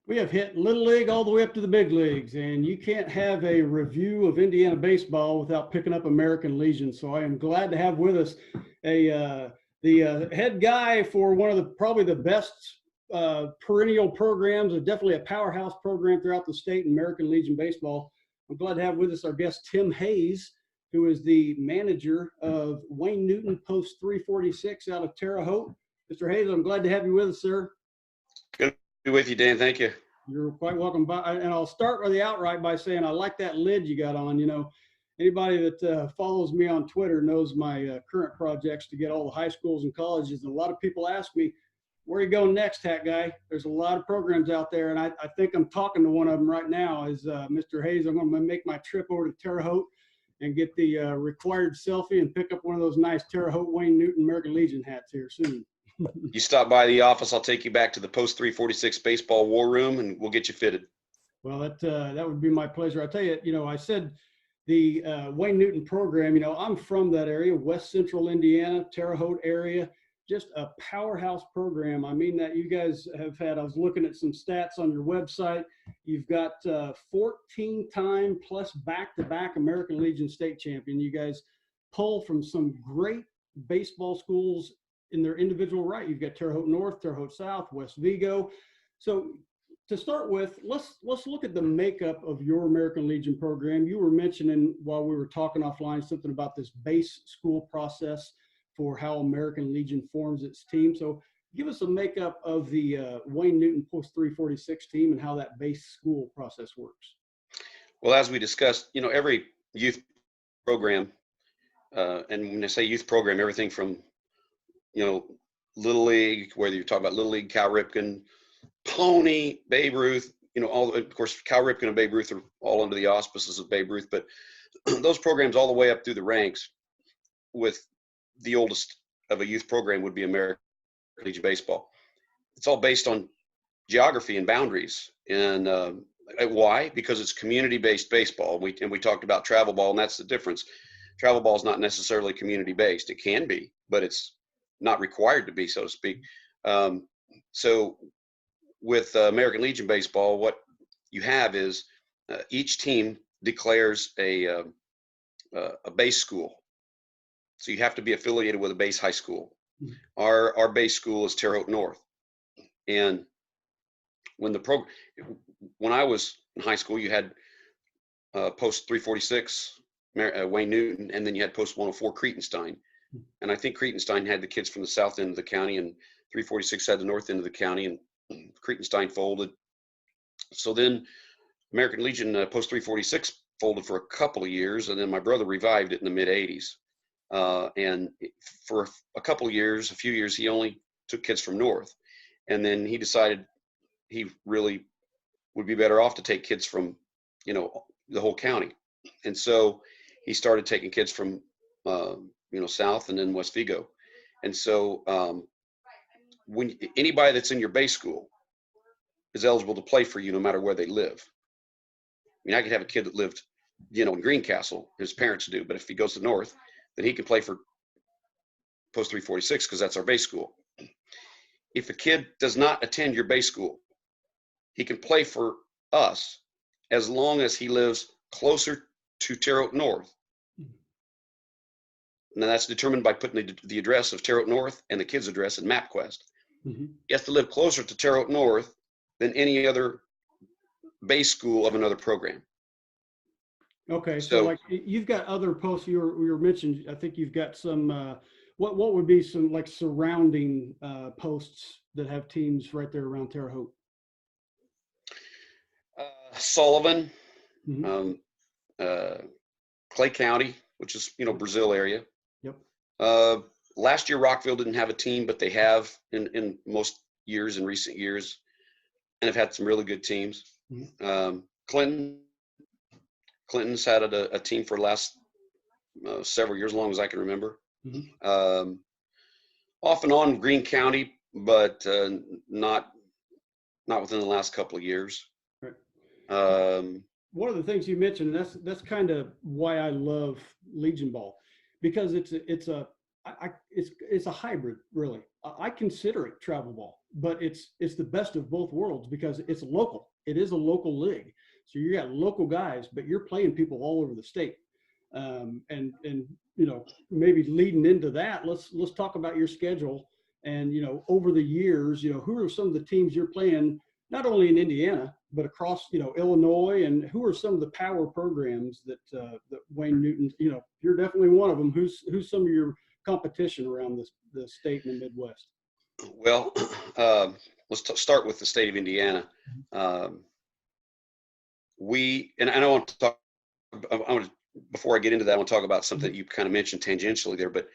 We have hit Little League all the way up to the big leagues, and you can't have a review of Indiana baseball without picking up American Legion. So I am glad to have with us the head guy for one of the probably the best perennial programs, definitely a powerhouse program throughout the state in American Legion baseball. I'm glad to have with us our guest, Tim Hayes, who is the manager of Wayne Newton Post 346 out of Terre Haute. Mr. Hayes, I'm glad to have you with us, sir. Good to be with you, Dan. Thank you. You're quite welcome. And I'll start with the outright by saying I like that lid you got on. You know, anybody that follows me on Twitter knows my current projects to get all the high schools and colleges. And a lot of people ask me, where are you going next, Hat Guy? There's a lot of programs out there, and I think I'm talking to one of them right now. Is Mr. Hayes? I'm going to make my trip over to Terre Haute and get the required selfie and pick up one of those nice Terre Haute Wayne Newton American Legion hats here soon. You stop by the office, I'll take you back to the Post 346 baseball war room, and we'll get you fitted. Well, that would be my pleasure. I tell you, I said the Wayne Newton program. I'm from that area, West Central Indiana, Terre Haute area. Just a powerhouse program. I mean that you guys have had. I was looking at some stats on your website. You've got 14-time plus back-to-back American Legion state champion. You guys pull from some great baseball schools in their individual right. You've got Terre Haute North, Terre Haute South, West Vigo. So to start with, let's look at the makeup of your American Legion program. You were mentioning while we were talking offline something about this base school process for how American Legion forms its team. So give us a makeup of the Wayne Newton Post 346 team and how that base school process works. Well, as we discussed, every youth program, and when I say youth program, everything from Little League, whether you're talking about Little League, Cal Ripken, Pony, Babe Ruth, of course, Cal Ripken and Babe Ruth are all under the auspices of Babe Ruth, but those programs all the way up through the ranks, with the oldest of a youth program would be American Legion Baseball. It's all based on geography and boundaries. And why? Because it's community-based baseball. We talked about travel ball, and that's the difference. Travel ball is not necessarily community-based. It can be, but it's not required to be, so to speak. So with American Legion Baseball, what you have is each team declares a base school. So you have to be affiliated with a base high school. Mm-hmm. Our base school is Terre Haute North. And when I was in high school, you had Post 346, Wayne Newton, and then you had Post 104, Cretenstein. And I think Cretenstein had the kids from the south end of the county, and 346 had the north end of the county, and Cretenstein folded. So then American Legion Post 346 folded for a couple of years, and then my brother revived it in the mid-'80s. And for a few years, he only took kids from north. And then he decided he really would be better off to take kids from, the whole county. And so he started taking kids from, south and then West Vigo. And so when anybody that's in your base school is eligible to play for you no matter where they live. I mean, I could have a kid that lived, in Greencastle, his parents do, but if he goes to north, then he can play for Post 346 because that's our base school. If a kid does not attend your base school, he can play for us as long as he lives closer to Terre Haute North. Now that's determined by putting the address of Terre Haute North and the kid's address in MapQuest. Mm-hmm. He has to live closer to Terre Haute North than any other base school of another program. Okay, so like you've got other posts you were mentioning. I think you've got some. What would be some like surrounding posts that have teams right there around Terre Haute? Sullivan, mm-hmm. Clay County, which is Brazil area. Yep. Last year Rockville didn't have a team, but they have in most years, in recent years, and have had some really good teams. Mm-hmm. Clinton's had a team for the last several years, as long as I can remember. Mm-hmm. Off and on Greene County, but not within the last couple of years. Right. One of the things you mentioned, that's kind of why I love Legion Ball, because it's a it's a hybrid, really. I consider it travel ball, but it's the best of both worlds because it's local. It is a local league, so you got local guys, but you're playing people all over the state. And maybe leading into that, let's talk about your schedule. And over the years, who are some of the teams you're playing, not only in Indiana but across Illinois, and who are some of the power programs that Wayne Newton, you're definitely one of them. Who's some of your competition around the state and the Midwest? Well, let's start with the state of Indiana. And I want to talk. Before I get into that, I want to talk about something that you kind of mentioned tangentially there. But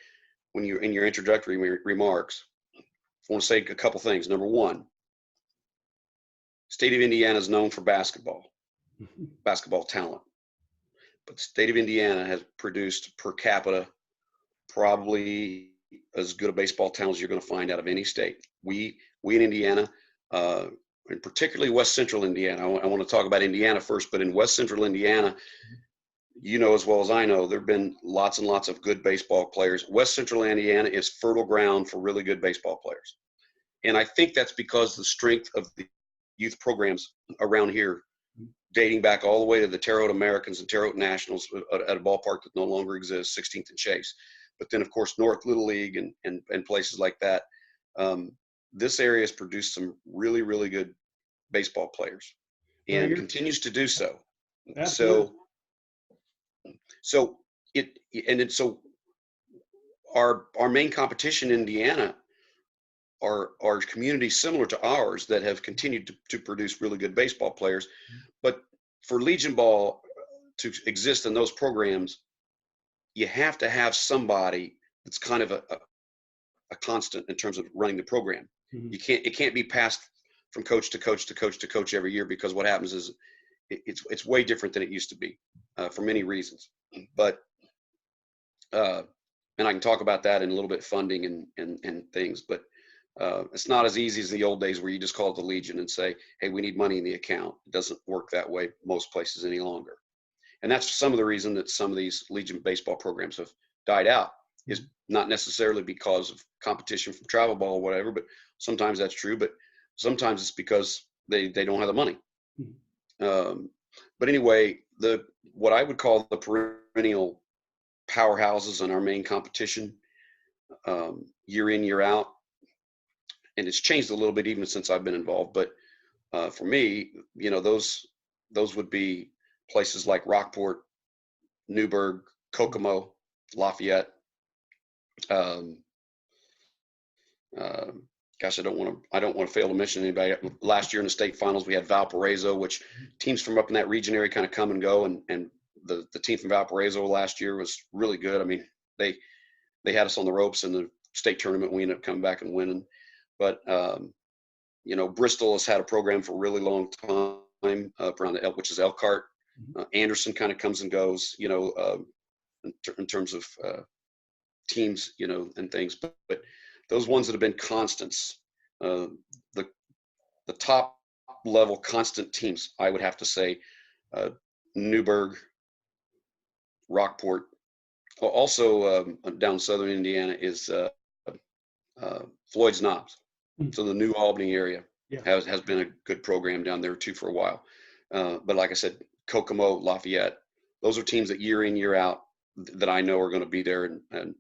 when you're in your introductory remarks, I want to say a couple things. Number one, state of Indiana is known for basketball talent, but the state of Indiana has produced per capita probably as good a baseball talent as you're going to find out of any state. We in Indiana, and particularly West Central Indiana, I want to talk about Indiana first, but in West Central Indiana, as well as I know, there have been lots and lots of good baseball players. West Central Indiana is fertile ground for really good baseball players. And I think that's because the strength of the youth programs around here, dating back all the way to the Terre Haute Americans and Terre Haute Nationals at a ballpark that no longer exists, 16th and Chase. But then, of course, North Little League and places like that. This area has produced some really, really good baseball players and continues to do so. Absolutely. So our main competition in Indiana are communities similar to ours that have continued to produce really good baseball players. But for Legion Ball to exist in those programs, you have to have somebody that's kind of a constant in terms of running the program. It can't be passed from coach to coach to coach to coach every year, because what happens is it's way different than it used to be for many reasons. But and I can talk about that in a little bit, funding and things, but it's not as easy as the old days where you just call it the Legion and say, hey, we need money in the account. It doesn't work that way most places any longer. And that's some of the reason that some of these Legion baseball programs have died out, is not necessarily because of competition from travel ball or whatever, but sometimes that's true, but sometimes it's because they don't have the money. But anyway, what I would call the perennial powerhouses in our main competition, year in, year out, and it's changed a little bit even since I've been involved, but for me, those would be places like Rockport, Newburgh, Kokomo, Lafayette. Gosh, I don't want to fail to mention anybody. Last year in the state finals, we had Valparaiso, which teams from up in that region area kind of come and go. And the team from Valparaiso last year was really good. I mean, they had us on the ropes in the state tournament. We ended up coming back and winning. But Bristol has had a program for a really long time around which is Elkhart. Anderson kind of comes and goes, in terms of teams, and things. But those ones that have been constants, the top level constant teams, I would have to say, Newburgh, Rockport. Also down southern Indiana is Floyd's Knobs. So the New Albany area has been a good program down there too for a while. But like I said, Kokomo, Lafayette, those are teams that year in, year out that I know are going to be there, and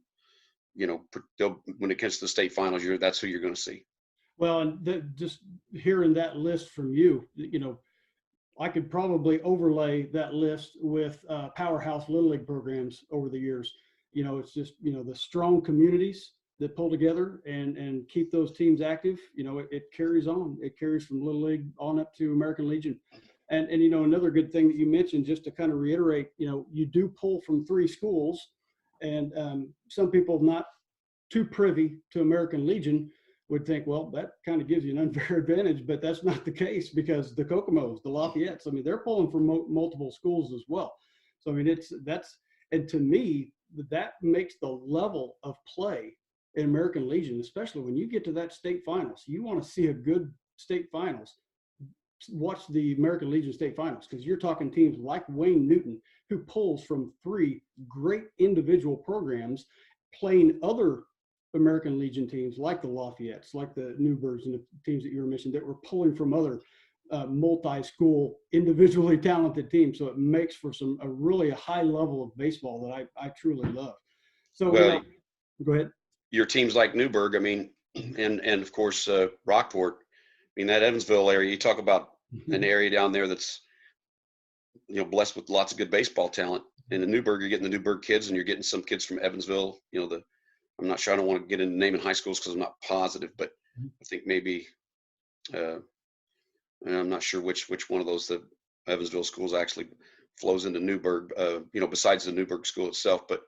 when it comes to the state finals, that's who you're going to see. Well, and just hearing that list from you, I could probably overlay that list with powerhouse Little League programs over the years. It's just, the strong communities that pull together and keep those teams active. It carries on. It carries from Little League on up to American Legion. And another good thing that you mentioned, just to kind of reiterate, you do pull from 3 schools, and some people not too privy to American Legion would think, well, that kind of gives you an unfair advantage, but that's not the case, because the Kokomos, the Lafayettes, they're pulling from multiple schools as well. So, and to me, that makes the level of play in American Legion, especially when you get to that state finals. You want to see a good state finals, watch the American Legion state finals, because you're talking teams like Wayne Newton, who pulls from 3 great individual programs, playing other American Legion teams like the Lafayette's, like the Newburghs, and the teams that you were mentioning that were pulling from other multi-school, individually talented teams. So it makes for a really high level of baseball that I truly love. So, Well, go ahead. Your teams like Newburgh, I mean, and of course Rockport. I mean, that Evansville area. You talk about an area down there that's blessed with lots of good baseball talent. And in Newburgh, you're getting the Newburgh kids, and you're getting some kids from Evansville. I'm not sure. I don't want to get into naming high schools because I'm not positive, but I think maybe I'm not sure which one of those the Evansville schools actually flows into Newburgh. Besides the Newburgh school itself, but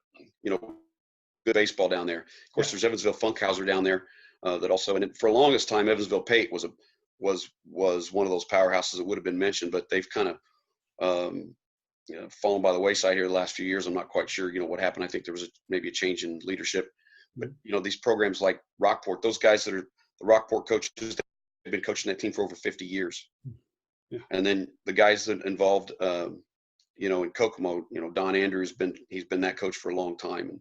good baseball down there. Of course, there's Evansville Funkhauser down there that also. And for the longest time, Evansville Pate was one of those powerhouses that would have been mentioned, but they've kind of fallen by the wayside here the last few years. I'm not quite sure what happened. I think there was maybe a change in leadership. But these programs like Rockport, those guys that are the Rockport coaches, they've been coaching that team for over 50 years. Yeah. And then the guys that involved, in Kokomo, Don Andrews he's been that coach for a long time,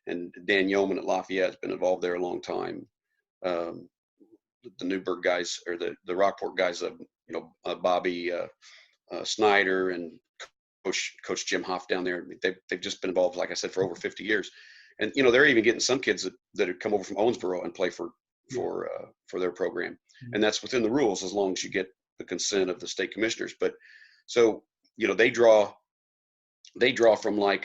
and Dan Yeoman at Lafayette has been involved there a long time. The Newburgh guys or the Rockport guys, Bobby Snyder and Coach Jim Hoff down there. They've just been involved, like I said, for over 50 years. And they're even getting some kids that have come over from Owensboro and play for their program, and that's within the rules as long as you get the consent of the state commissioners. But so they draw from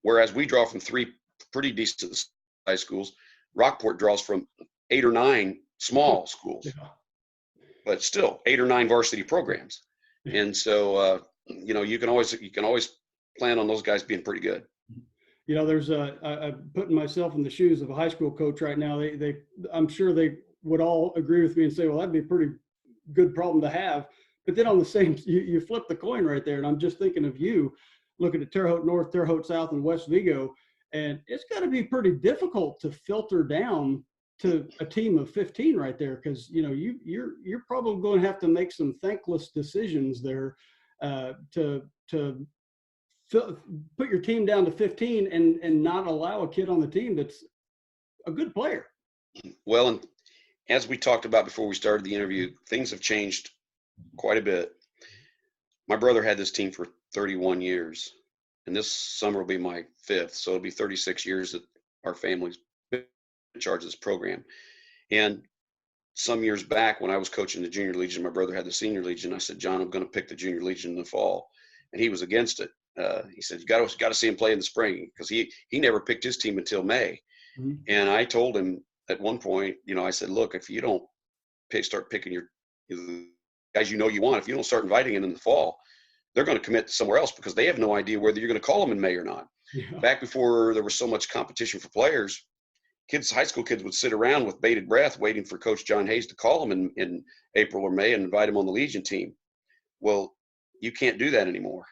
whereas we draw from 3 pretty decent high schools, Rockport draws from 8 or 9 small schools, but still 8 or 9 varsity programs, and so you can always plan on those guys being pretty good. There's I'm putting myself in the shoes of a high school coach right now. I'm sure they would all agree with me and say, well, that'd be a pretty good problem to have. But then on the same, you flip the coin right there. And I'm just thinking of you looking at Terre Haute North, Terre Haute South, and West Vigo. And it's got to be pretty difficult to filter down to a team of 15 right there. Cause you're probably going to have to make some thankless decisions there to put your team down to 15 and not allow a kid on the team that's a good player. Well, and as we talked about before we started the interview, things have changed quite a bit. My brother had this team for 31 years, and this summer will be my 5th. So it'll be 36 years that our family's been in charge of this program. And some years back when I was coaching the Junior Legion, my brother had the Senior Legion. I said, John, I'm going to pick the Junior Legion in the fall. And he was against it. He said, you got to see him play in the spring, because he never picked his team until May. Mm-hmm. And I told him at one point, I said, look, if you don't start picking your guys you want, if you don't start inviting them in the fall, they're going to commit somewhere else because they have no idea whether you're going to call them in May or not. Yeah. Back before there was so much competition for players, high school kids would sit around with bated breath waiting for Coach John Hayes to call them in April or May and invite them on the Legion team. Well, you can't do that anymore.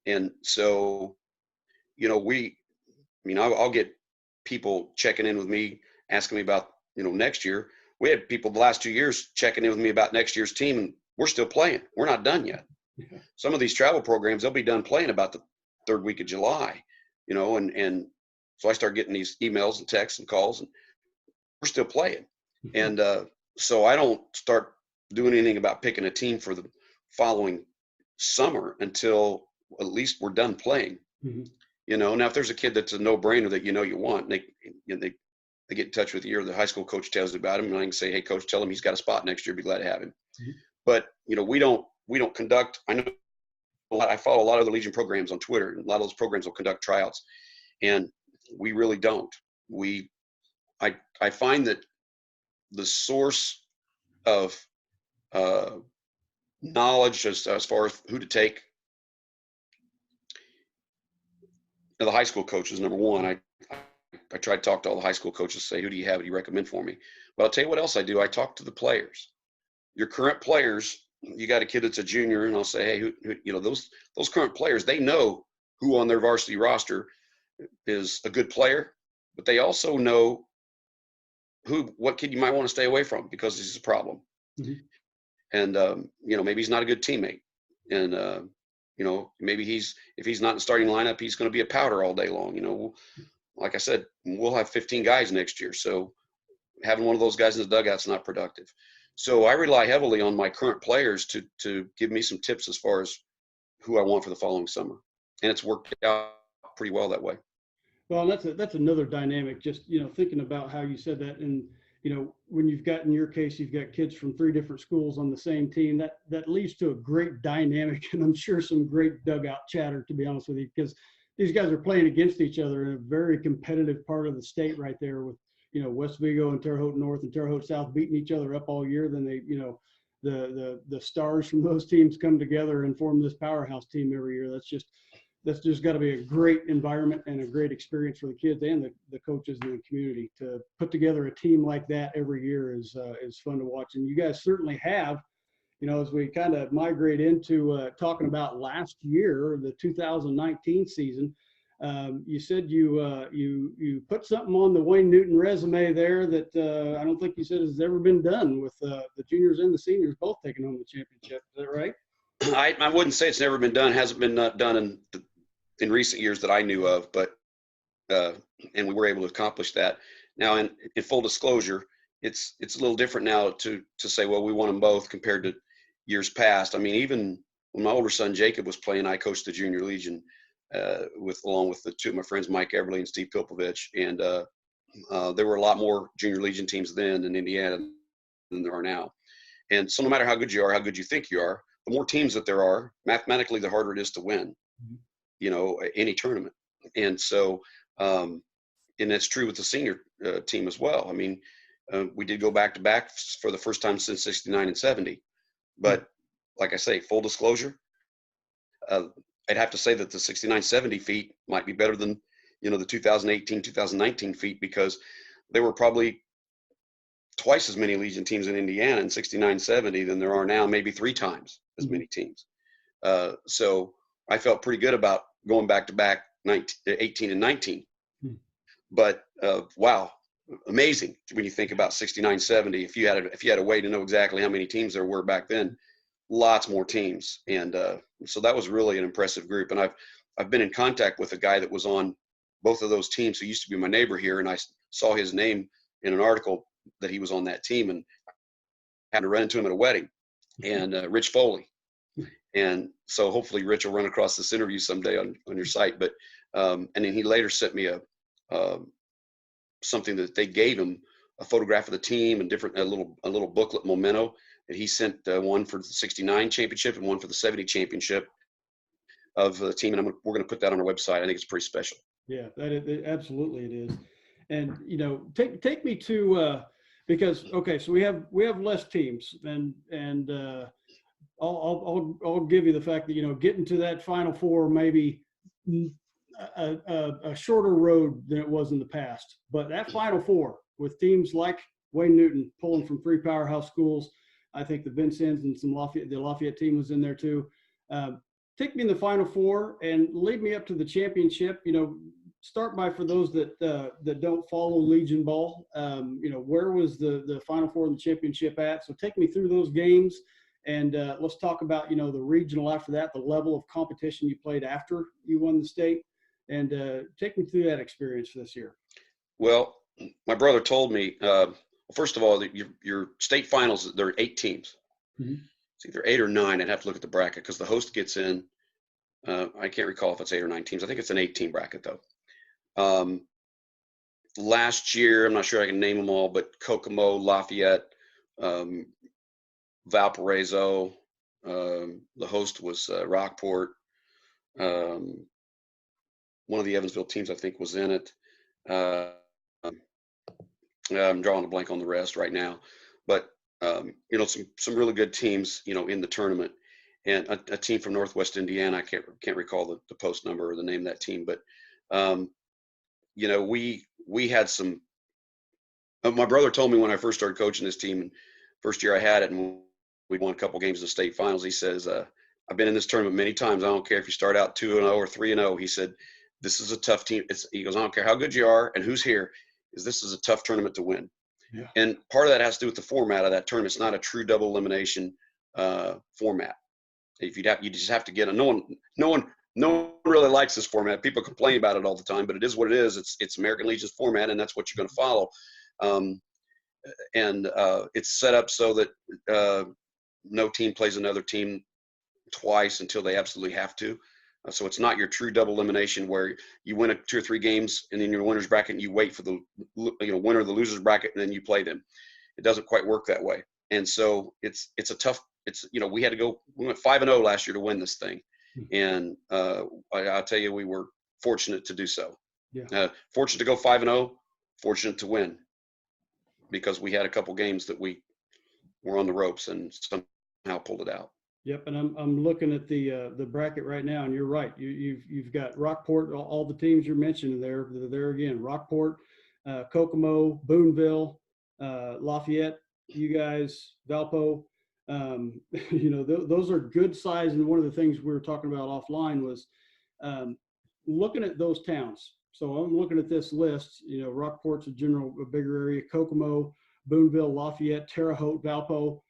And so, I'll get people checking in with me, asking me about, next year. We had people the last 2 years checking in with me about next year's team, and we're still playing. We're not done yet. Yeah. Some of these travel programs, they'll be done playing about the 3rd week of July, and so I start getting these emails and texts and calls, and we're still playing. And so I don't start doing anything about picking a team for the following summer until at least we're done playing. Mm-hmm. Now if there's a kid that's a no-brainer that you want, and they get in touch with you, or the high school coach tells you about him, and I can say, hey coach, tell him he's got a spot next year, be glad to have him. Mm-hmm. But we don't conduct, I know I follow a lot of the Legion programs on Twitter, and a lot of those programs will conduct tryouts, and we really don't. I find that the source of knowledge as far as who to take, the high school coaches, number one, I try to talk to all the high school coaches, say, who do you have? What do you recommend for me? But I'll tell you what else I do. I talk to the players, your current players. You got a kid that's a junior, and I'll say, hey, who those current players, they know who on their varsity roster is a good player, but they also know what kid you might want to stay away from because this is a problem. Mm-hmm. And, maybe he's not a good teammate. And, maybe if he's not in the starting lineup, he's going to be a powder all day long. like I said, we'll have 15 guys next year. So having one of those guys in the dugout's not productive. So I rely heavily on my current players to give me some tips as far as who I want for the following summer. And it's worked out pretty well that way. Well, that's another dynamic. Just thinking about how you said that, and when you've got, in your case, you've got kids from 3 different schools on the same team. That leads to a great dynamic, and I'm sure some great dugout chatter. To be honest with you, because these guys are playing against each other in a very competitive part of the state right there, with West Vigo and Terre Haute North and Terre Haute South beating each other up all year. Then they the stars from those teams come together and form this powerhouse team every year. That's just got to be a great environment and a great experience for the kids and the coaches and the community. To put together a team like that every year is fun to watch. And you guys certainly have, as we kind of migrate into talking about last year, the 2019 season. You said you put something on the Wayne Newton resume there that I don't think you said has ever been done, with the juniors and the seniors both taking home the championship. Is that right? I wouldn't say it's never been done. It hasn't been done in recent years that I knew of, but and we were able to accomplish that. Now, in full disclosure, it's a little different now to say, well, we won them both compared to years past. I mean, even when my older son Jacob was playing, I coached the Junior Legion along with the 2 of my friends, Mike Everly and Steve Pilpovich, and there were a lot more Junior Legion teams then in Indiana than there are now. And so, no matter how good you are, how good you think you are, the more teams that there are, mathematically, the harder it is to win. Any tournament. And so, and that's true with the senior team as well. I mean, we did go back to back for the first time since 69 and 70. But like I say, full disclosure, I'd have to say that the 69-70 feat might be better than, the 2018, 2019 feat, because there were probably twice as many Legion teams in Indiana in 69-70 than there are now, maybe 3 times as many teams. So I felt pretty good about going back to back 18 and 19. But wow, amazing when you think about 69-70. If you had a way to know exactly how many teams there were back then, lots more teams. And so that was really an impressive group. And I've been in contact with a guy that was on both of those teams who used to be my neighbor here, and I saw his name in an article that he was on that team, and had to run into him at a wedding, and Rich Foley. And so hopefully Rich will run across this interview someday on your site. But and then he later sent me something that they gave him, a photograph of the team and a little booklet memento, and he sent one for the 69 championship and one for the 70 championship of the team. And we're going to put that on our website. I think it's pretty special. Yeah, absolutely it is. And take me to because okay, so we have less teams, and I'll give you the fact that getting to that Final Four maybe a shorter road than it was in the past. But that Final Four with teams like Wayne Newton pulling from 3 powerhouse schools, I think the Vincennes and the Lafayette team was in there too. Take me in the Final Four and lead me up to the championship. Start by, for those that don't follow Legion ball, where was the Final Four and the championship at? So take me through those games. And let's talk about, the regional after that, the level of competition you played after you won the state, and take me through that experience this year. Well, my brother told me, first of all, that your state finals, there are 8 teams. Mm-hmm. It's either 8 or 9. I'd have to look at the bracket because the host gets in. I can't recall if it's 8 or 9 teams. I think it's an 8-team bracket though. Last year, I'm not sure I can name them all, but Kokomo, Lafayette, Valparaiso, the host was Rockport. One of the Evansville teams, I think, was in it. I'm drawing a blank on the rest right now, but some really good teams, in the tournament, and a team from Northwest Indiana. I can't recall the post number or the name of that team, but we had some. My brother told me when I first started coaching this team, and first year I had it, and we won a couple games in the state finals. He says, "I've been in this tournament many times. I don't care if you start out 2-0 or 3-0." He said, "This is a tough team." He goes, "I don't care how good you are and who's here. This is a tough tournament to win." Yeah. And part of that has to do with the format of that tournament. It's not a true double elimination format. You just have to get no one no one really likes this format. People complain about it all the time, but it is what it is. It's American Legion's format, and that's what you're going to follow. It's set up so that no team plays another team twice until they absolutely have to. So it's not your true double elimination where you win 2 or 3 games and then your winner's bracket and you wait for the winner of the loser's bracket and then you play them. It doesn't quite work that way. And so it's a tough. We went 5-0 last year to win this thing, and I'll tell you, we were fortunate to do so. Yeah. Fortunate to go 5-0, fortunate to win, because we had a couple games that we were on the ropes and somehow pulled it out. Yep, and I'm looking at the bracket right now, and you're right. You've got Rockport, all the teams you're mentioning there. They're there again. Rockport, Kokomo, Boonville, Lafayette, you guys, Valpo. Those are good size. And one of the things we were talking about offline was looking at those towns. So I'm looking at this list. Rockport's a bigger area. Kokomo, Boonville, Lafayette, Terre Haute, Valpo.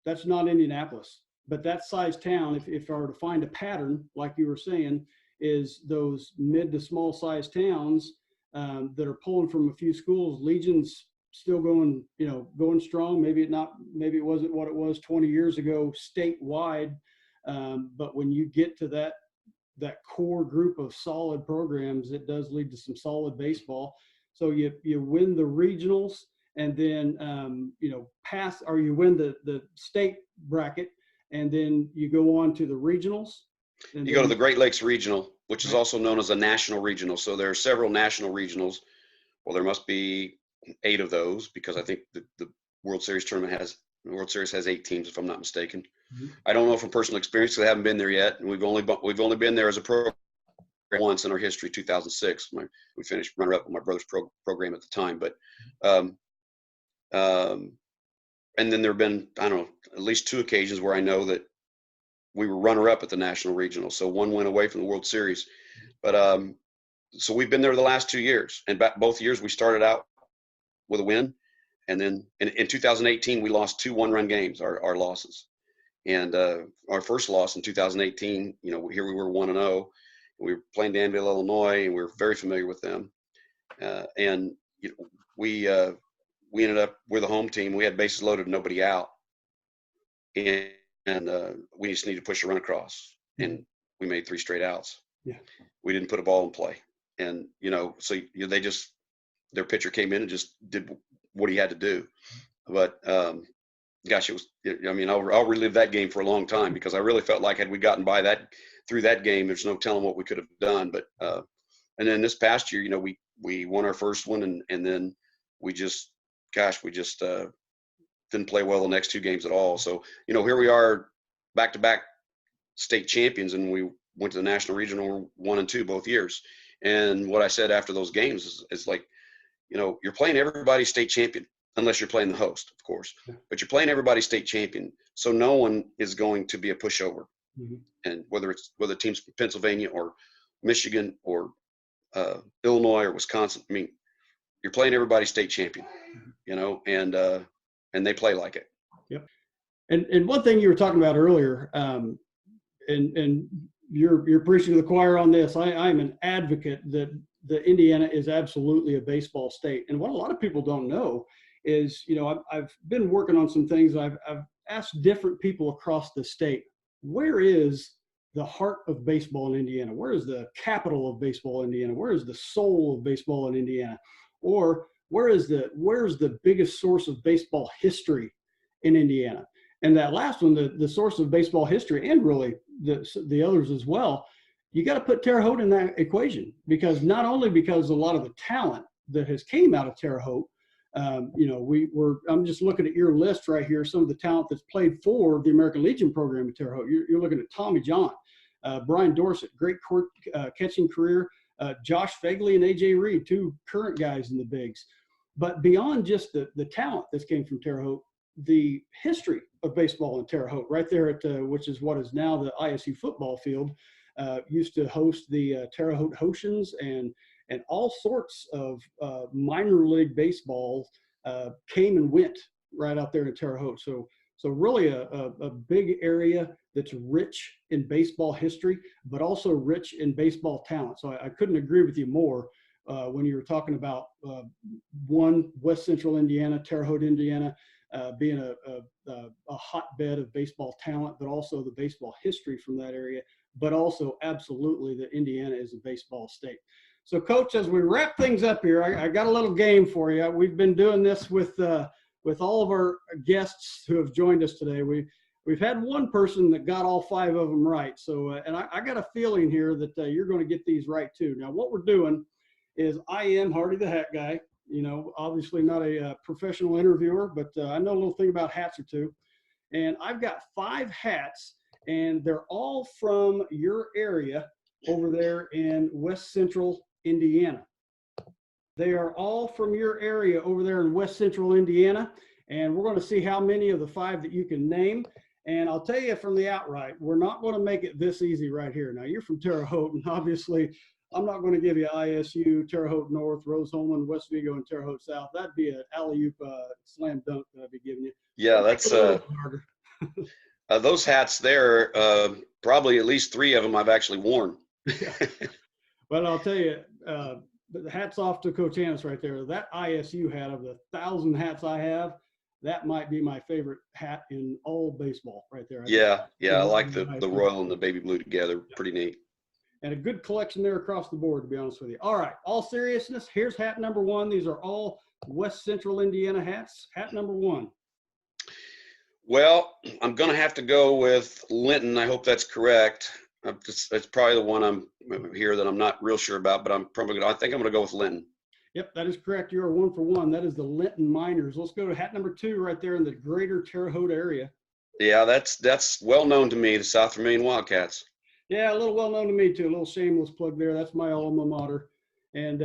That's not Indianapolis, but that size town, if I were to find a pattern, like you were saying, is those mid to small size towns that are pulling from a few schools. Legion's still going strong. Maybe it wasn't what it was 20 years ago statewide. But when you get to that core group of solid programs, it does lead to some solid baseball. So you win the regionals, and then you win the state bracket, and then you go on to the regionals. You go to the Great Lakes Regional, which is also known as a national regional. So there are several national regionals. Well, there must be 8 of those, because I think the World Series has 8 teams, if I'm not mistaken. Mm-hmm. I don't know from personal experience, because I haven't been there yet, and we've only been there as a program once in our history, 2006. We finished runner-up in my brother's program at the time, but and then there have been, I don't know, at least 2 occasions where I know that we were runner-up at the national regional. So 1 went away from the World Series, but so we've been there the last 2 years, and both years we started out with a win, and then in 2018 we lost 2 one-run games, our losses, and our first loss in 2018, here we were 1-0. We were playing Danville, Illinois, and we were very familiar with them, and we ended up with a home team. We had bases loaded, nobody out, and we just needed to push a run across, and we made 3 straight outs. Yeah, we didn't put a ball in play, and so their pitcher came in and just did what he had to do. But gosh, I'll relive that game for a long time, because I really felt like had we gotten through that game, there's no telling what we could have done. But and then this past year, we won our first one, and then we just didn't play well the next 2 games at all. So here we are, back-to-back state champions, and we went to the national regional 1 and 2 both years. And what I said after those games is like, you're playing everybody's state champion, unless you're playing the host, of course. Yeah. But you're playing everybody's state champion, so no one is going to be a pushover. Mm-hmm. And whether teams from Pennsylvania or Michigan or Illinois or Wisconsin, you're playing everybody's state champion, and they play like it. Yep. And one thing you were talking about earlier, and you're preaching to the choir on this. I'm an advocate that Indiana is absolutely a baseball state. And what a lot of people don't know is, I've been working on some things. I've asked different people across the state, where is the heart of baseball in Indiana? Where is the capital of baseball in Indiana? Where is the soul of baseball in Indiana? Or where's the biggest source of baseball history in Indiana? And that last one, the source of baseball history, and really the others as well, you got to put Terre Haute in that equation, because not only because a lot of the talent that has came out of Terre Haute, I'm just looking at your list right here, some of the talent that's played for the American Legion program at Terre Haute. You're looking at Tommy John, Brian Dorsett, great catching career, Josh Phegley and A.J. Reed, 2 current guys in the bigs. But beyond just the talent that came from Terre Haute, the history of baseball in Terre Haute, right there at which is what is now the ISU football field, used to host the Terre Haute Hoshians, and all sorts of minor league baseball came and went right out there in Terre Haute. So So really a big area that's rich in baseball history, but also rich in baseball talent. So I couldn't agree with you more when you were talking about one, West Central Indiana, Terre Haute, Indiana, being a hotbed of baseball talent, but also the baseball history from that area, but also absolutely that Indiana is a baseball state. So, Coach, as we wrap things up here, I got a little game for you. We've been doing this with all of our guests who have joined us today. We've had one person that got all 5 of them right. So, and I got a feeling here that you're going to get these right too. Now, what we're doing is I am Hardy the Hat Guy. You know, obviously not a professional interviewer, but I know a little thing about hats or two. And I've got 5 hats, and they're all from your area over there in West Central Indiana. They are all from your area over there in West Central Indiana, and we're going to see how many of the 5 that you can name. And I'll tell you from the outright, we're not going to make it this easy right here. Now, you're from Terre Haute, and obviously I'm not going to give you ISU, Terre Haute North, Rose-Hulman, West Vigo, and Terre Haute South. That'd be an alley-oop slam dunk that I'd be giving you. Yeah, that's those hats there. Probably at least 3 of them I've actually worn. Yeah. But I'll tell you, the hats off to Coach Hannes right there. That ISU hat, of the 1,000 hats I have, that might be my favorite hat in all baseball right there. I like the royal and the baby blue together. Yeah. Pretty neat. And a good collection there across the board, to be honest with you. All right, all seriousness, here's hat number 1. These are all West Central Indiana hats. Hat number 1. Well, I'm going to have to go with Linton. I hope that's correct. It's probably the one I'm here that I'm not real sure about, but I think I'm going to go with Linton. Yep, that is correct. You are 1 for 1. That is the Linton Miners. Let's go to hat number 2 right there in the greater Terre Haute area. Yeah, that's well known to me, the South Vermilion Wildcats. Yeah, a little well known to me too. A little shameless plug there. That's my alma mater. And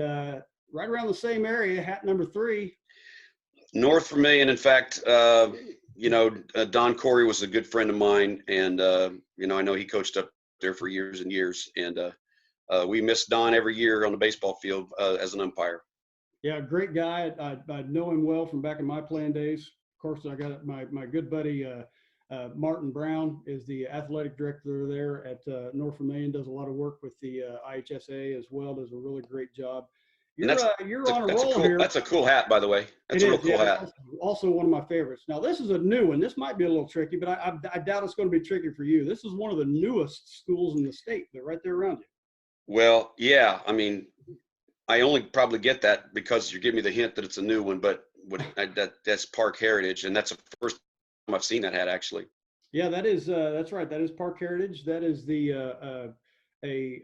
right around the same area, hat number 3. North Vermilion. In fact, Don Corey was a good friend of mine, and I know he coached up there for years and years, and we miss Don every year on the baseball field as an umpire. Yeah, great guy. I know him well from back in my playing days. Of course, I got my good buddy Martin Brown is the athletic director there at North Vermilion. Does a lot of work with the IHSA as well. Does a really great job. You're on a roll here. That's a cool hat, by the way. That's a real cool hat. Also one of my favorites. Now, this is a new one. This might be a little tricky, but I doubt it's going to be tricky for you. This is one of the newest schools in the state. They're right there around you. Well, yeah. I mean, I only probably get that because you give me the hint that it's a new one, but that's Park Heritage, and that's the first time I've seen that hat, actually. Yeah, that's right. That is Park Heritage. That is the a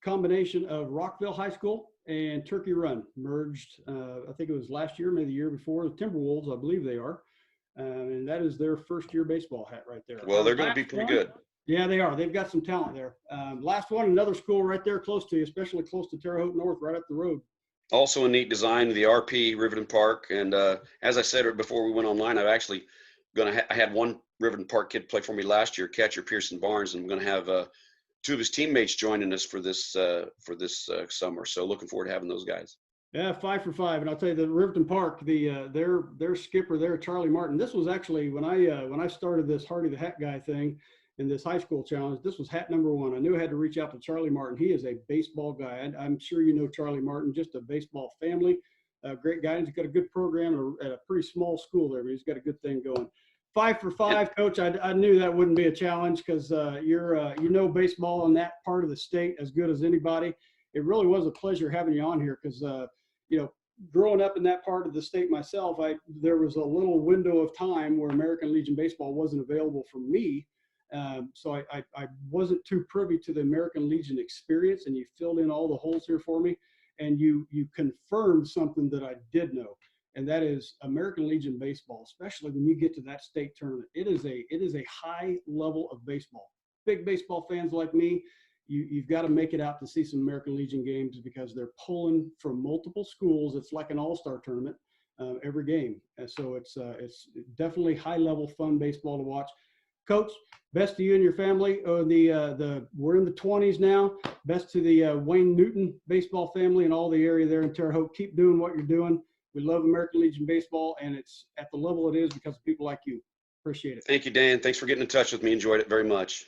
combination of Rockville High School and Turkey Run merged. I think it was last year, maybe the year before. The Timberwolves, I believe they are, and that is their first-year baseball hat right there. Well, they're going to be pretty good. Yeah, they are. They've got some talent there. Last one, another school right there close to you, especially close to Terre Haute North, right up the road. Also a neat design, the RP Riverton Park, and as I said before we went online, I had one Riverton Park kid play for me last year, catcher Pearson Barnes, and I'm going to have 2 of his teammates joining us for this summer. So looking forward to having those guys. Yeah, 5 for 5. And I'll tell you, the Riverton Park, their skipper there, Charlie Martin. This was actually when I started this Hardy the Hat Guy thing in this high school challenge. This was hat number 1. I knew I had to reach out to Charlie Martin. He is a baseball guy. I'm sure you know Charlie Martin, just a baseball family, great guy. He's got a good program at a pretty small school there, but he's got a good thing going. 5 for 5, Coach. I knew that wouldn't be a challenge because you're baseball in that part of the state as good as anybody. It really was a pleasure having you on here because growing up in that part of the state myself, there was a little window of time where American Legion baseball wasn't available for me, so I wasn't too privy to the American Legion experience, and you filled in all the holes here for me, and you confirmed something that I did know. And that is American Legion baseball, especially when you get to that state tournament. It is a high level of baseball. Big baseball fans like me, you've got to make it out to see some American Legion games because they're pulling from multiple schools. It's like an all-star tournament every game. And so it's definitely high-level fun baseball to watch. Coach, best to you and your family. We're in the 20s now. Best to the Wayne Newton baseball family and all the area there in Terre Haute. Keep doing what you're doing. We love American Legion baseball, and it's at the level it is because of people like you. Appreciate it. Thank you, Dan. Thanks for getting in touch with me. Enjoyed it very much.